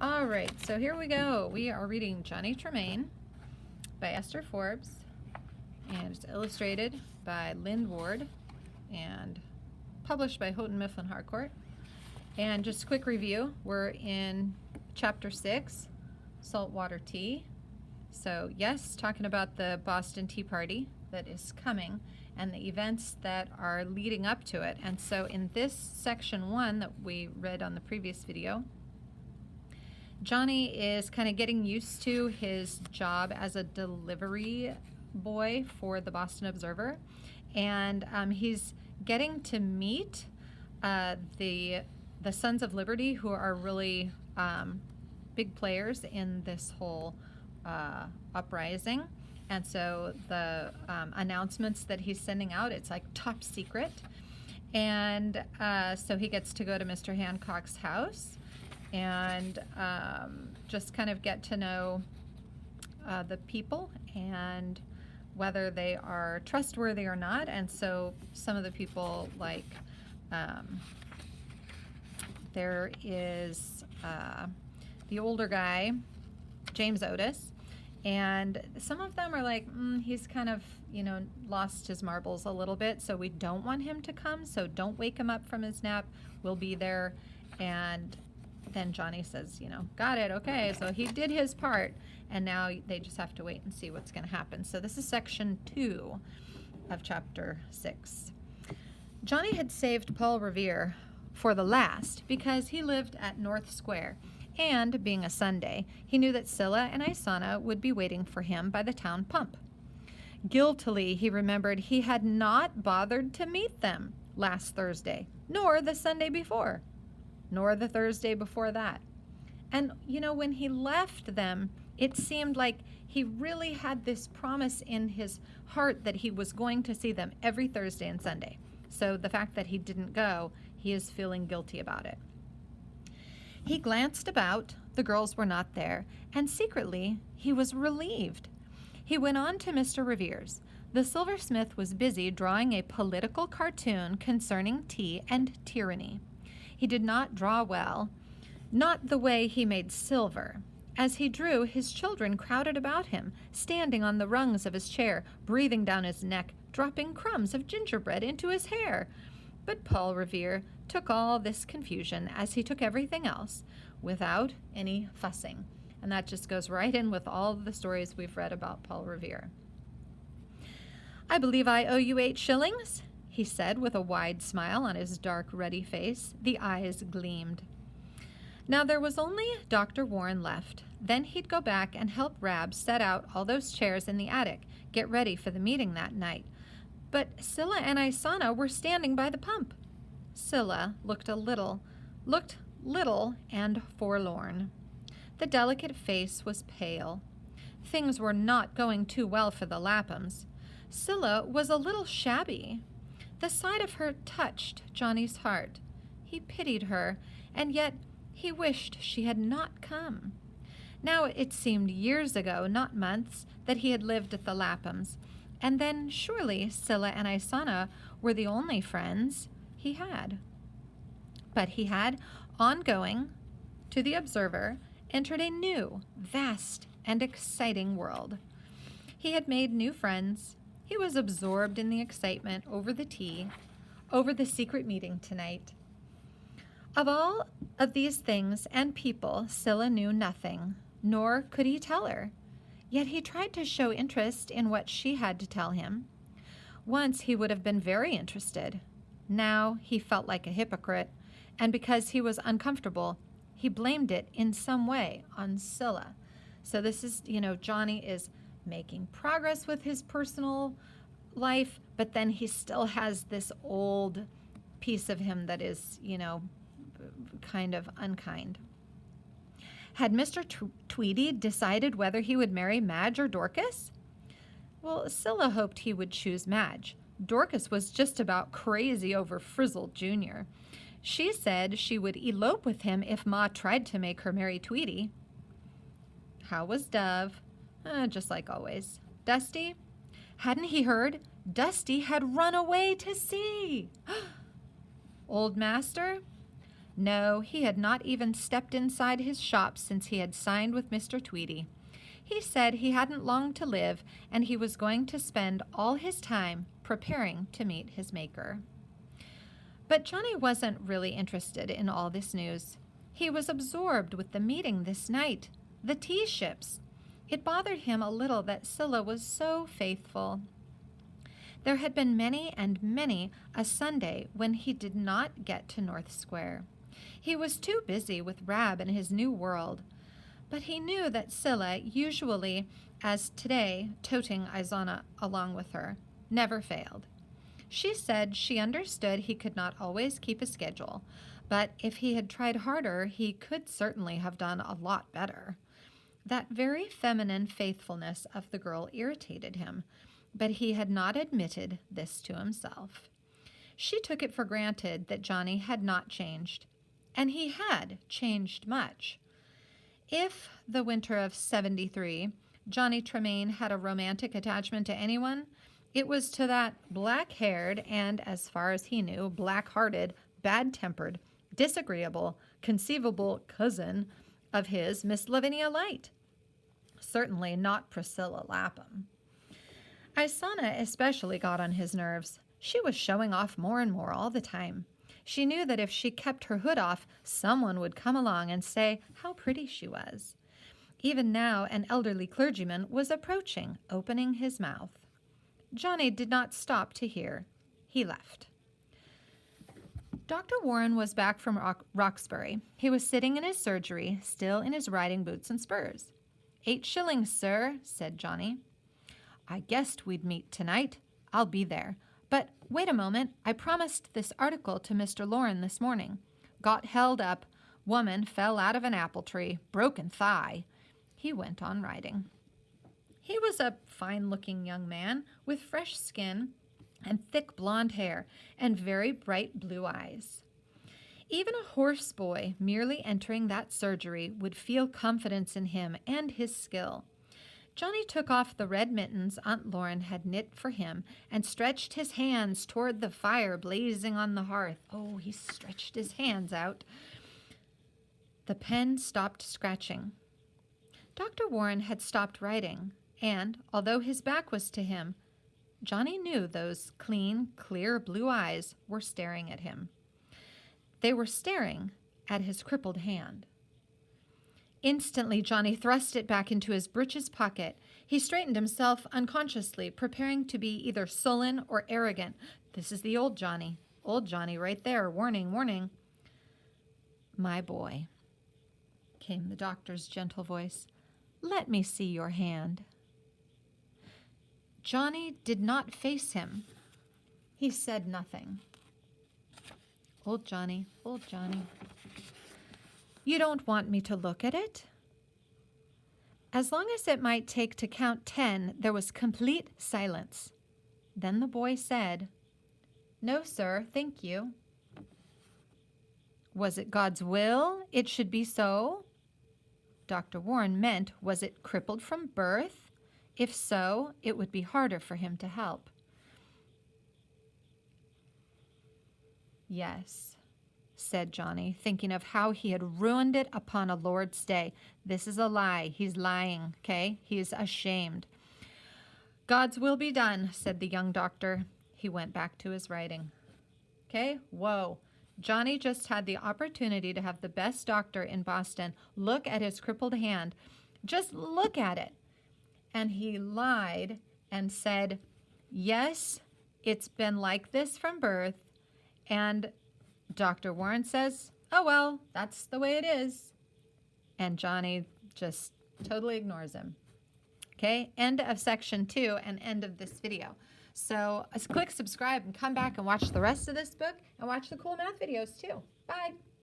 All right, so here we go. We are reading Johnny Tremain by Esther Forbes, and it's illustrated by Lynd Ward and published by Houghton Mifflin Harcourt. And just a quick review, we're in chapter 6, saltwater tea. So yes, talking about the Boston Tea Party that is coming and the events that are leading up to it. And so in this section 1 that we read on the previous video, Johnny is kind of getting used to his job as a delivery boy for the Boston Observer, and he's getting to meet the Sons of Liberty, who are really big players in this whole uprising. And so the announcements that he's sending out, it's like top secret. And so he gets to go to Mr. Hancock's house and just kind of get to know the people and whether they are trustworthy or not. And so some of the people, like there is the older guy, James Otis, and some of them are like, he's kind of, lost his marbles a little bit, so we don't want him to come, so don't wake him up from his nap. We'll be there. And then Johnny says, got it, okay. So he did his part, and now they just have to wait and see what's going to happen. So this is section 2 of chapter 6. Johnny had saved Paul Revere for the last because he lived at North Square, and being a Sunday, he knew that Scylla and Isana would be waiting for him by the town pump. Guiltily, he remembered he had not bothered to meet them last Thursday, nor the Sunday before, nor the Thursday before that. And, when he left them, it seemed like he really had this promise in his heart that he was going to see them every Thursday and Sunday. So the fact that he didn't go, he is feeling guilty about it. He glanced about, the girls were not there, and secretly he was relieved. He went on to Mr. Revere's. The silversmith was busy drawing a political cartoon concerning tea and tyranny. He did not draw well, not the way he made silver. As he drew, his children crowded about him, standing on the rungs of his chair, breathing down his neck, dropping crumbs of gingerbread into his hair. But Paul Revere took all this confusion, as he took everything else, without any fussing. And that just goes right in with all the stories we've read about Paul Revere. "I believe I owe you 8 shillings, he said with a wide smile on his dark, ruddy face. The eyes gleamed. Now there was only Dr. Warren left. Then he'd go back and help Rab set out all those chairs in the attic, get ready for the meeting that night. But Scylla and Isana were standing by the pump. Scylla looked little and forlorn. The delicate face was pale. Things were not going too well for the Laphams. Scylla was a little shabby. The sight of her touched Johnny's heart. He pitied her, and yet he wished she had not come. Now it seemed years ago, not months, that he had lived at the Laphams, and then surely Scylla and Isana were the only friends he had. But he had, on going to the Observer, entered a new, vast, and exciting world. He had made new friends. He was absorbed in the excitement over the tea, over the secret meeting tonight. Of all of these things and people, Scylla knew nothing, nor could he tell her. Yet he tried to show interest in what she had to tell him. Once he would have been very interested. Now he felt like a hypocrite, and because he was uncomfortable, he blamed it in some way on Scylla. So this is, Johnny is making progress with his personal life, but then he still has this old piece of him that is, kind of unkind. Had Mr. Tweedy decided whether he would marry Madge or Dorcas? Well, Scylla hoped he would choose Madge. Dorcas was just about crazy over Frizzle Jr. She said she would elope with him if Ma tried to make her marry Tweedy. How was Dove? Just like always. Dusty? Hadn't he heard? Dusty had run away to sea. Old Master? No, he had not even stepped inside his shop since he had signed with Mr. Tweedy. He said he hadn't long to live, and he was going to spend all his time preparing to meet his maker. But Johnny wasn't really interested in all this news. He was absorbed with the meeting this night, the tea ships. It bothered him a little that Scylla was so faithful. There had been many and many a Sunday when he did not get to North Square. He was too busy with Rab and his new world. But he knew that Scylla, usually, as today, toting Izana along with her, never failed. She said she understood he could not always keep a schedule, but if he had tried harder, he could certainly have done a lot better. That very feminine faithfulness of the girl irritated him, but he had not admitted this to himself. She took it for granted that Johnny had not changed, and he had changed much. If, the winter of '73, Johnny Tremain had a romantic attachment to anyone, it was to that black-haired and, as far as he knew, black-hearted, bad-tempered, disagreeable, conceivable cousin of his, Miss Lavinia Light. Certainly not Priscilla Lapham. Isana especially got on his nerves. She was showing off more and more all the time. She knew that if she kept her hood off, someone would come along and say how pretty she was. Even now, an elderly clergyman was approaching, opening his mouth. Johnny did not stop to hear. He left. Dr. Warren was back from Roxbury. He was sitting in his surgery, still in his riding boots and spurs. 8 shillings, sir, said Johnny. I guessed we'd meet tonight. I'll be there. But wait a moment. I promised this article to Mr. Loren this morning. Got held up. Woman fell out of an apple tree. Broken thigh. He went on riding. He was a fine-looking young man with fresh skin and thick blonde hair and very bright blue eyes. Even a horse boy merely entering that surgery would feel confidence in him and his skill. Johnny took off the red mittens Aunt Lauren had knit for him and stretched his hands toward the fire blazing on the hearth. Oh, he stretched his hands out. The pen stopped scratching. Dr. Warren had stopped writing, and, although his back was to him, Johnny knew those clean, clear blue eyes were staring at him. They were staring at his crippled hand. Instantly, Johnny thrust it back into his breeches pocket. He straightened himself unconsciously, preparing to be either sullen or arrogant. This is the old Johnny. Old Johnny right there. Warning, warning. My boy, came the doctor's gentle voice. Let me see your hand. Johnny did not face him. He said nothing. Old Johnny, old Johnny. You don't want me to look at it? As long as it might take to count 10, there was complete silence. Then the boy said, No, sir, thank you. Was it God's will it should be so? Dr. Warren meant, was it crippled from birth? If so, it would be harder for him to help. Yes, said Johnny, thinking of how he had ruined it upon a Lord's Day. This is a lie. He's lying, okay? He is ashamed. God's will be done, said the young doctor. He went back to his writing. Okay? Whoa. Johnny just had the opportunity to have the best doctor in Boston look at his crippled hand. Just look at it. And he lied and said, yes, it's been like this from birth. And Dr. Warren says, oh, well, that's the way it is. And Johnny just totally ignores him. Okay, end of section 2 and end of this video. So click subscribe and come back and watch the rest of this book and watch the cool math videos too. Bye.